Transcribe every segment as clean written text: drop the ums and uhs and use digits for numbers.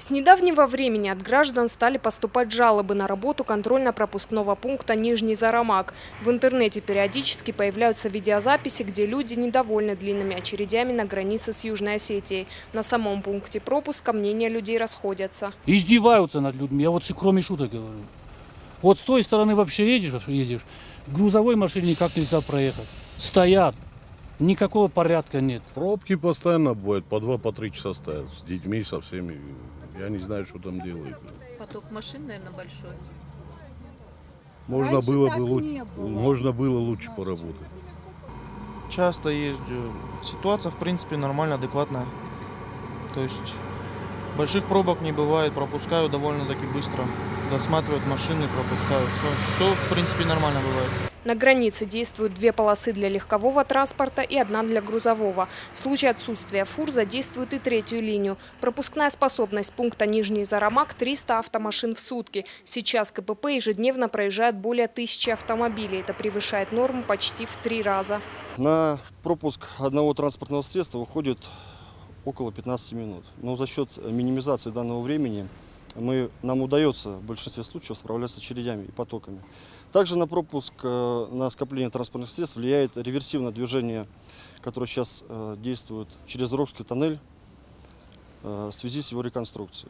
С недавнего времени от граждан стали поступать жалобы на работу контрольно-пропускного пункта Нижний Зарамак. В интернете периодически появляются видеозаписи, где люди недовольны длинными очередями на границе с Южной Осетией. На самом пункте пропуска мнения людей расходятся. Издеваются над людьми, я вот кроме шуток говорю. Вот с той стороны вообще едешь, грузовой машине никак нельзя проехать. Стоят, никакого порядка нет. Пробки постоянно бывают, по 2-3 часа стоят, с детьми, со всеми. Я не знаю, что там делают. Поток машин, наверное, большой. Можно было лучше поработать. Часто езжу. Ситуация, в принципе, нормально, адекватная. То есть больших пробок не бывает, пропускаю довольно-таки быстро. Досматривают машины, пропускают. Все, в принципе, нормально бывает. На границе действуют 2 полосы для легкового транспорта и 1 для грузового. В случае отсутствия фур задействуют и 3-ю линию. Пропускная способность пункта Нижний Зарамак – 300 автомашин в сутки. Сейчас КПП ежедневно проезжает более 1000 автомобилей. Это превышает норму почти в 3 раза. На пропуск одного транспортного средства уходит около 15 минут. Но за счет минимизации данного времени нам удается в большинстве случаев справляться с очередями и потоками. Также на пропуск, на скопление транспортных средств влияет реверсивное движение, которое сейчас действует через Рокский тоннель в связи с его реконструкцией.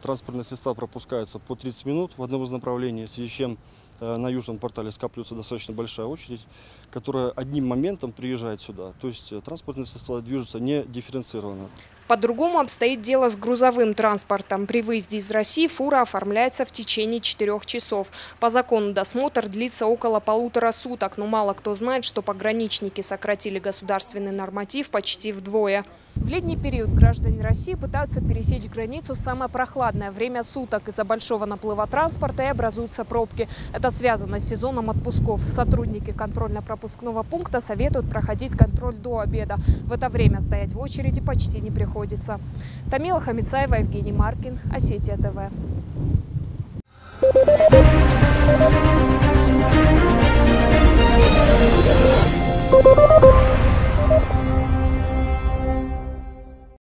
Транспортные средства пропускаются по 30 минут в одном из направлений, в связи с чем на южном портале скапливается достаточно большая очередь, которая одним моментом приезжает сюда. То есть транспортные средства движутся не дифференцированно. По-другому обстоит дело с грузовым транспортом. При выезде из России фура оформляется в течение 4 часов. По закону досмотр длится около 1,5 суток, но мало кто знает, что пограничники сократили государственный норматив почти вдвое. В летний период граждане России пытаются пересечь границу в самое прохладное время суток. Из-за большого наплыва транспорта и образуются пробки. Это связано с сезоном отпусков. Сотрудники контрольно-пропускного пункта советуют проходить контроль до обеда. В это время стоять в очереди почти не приходится. Тамила Хамицаева, Евгений Маркин, Осетия ТВ.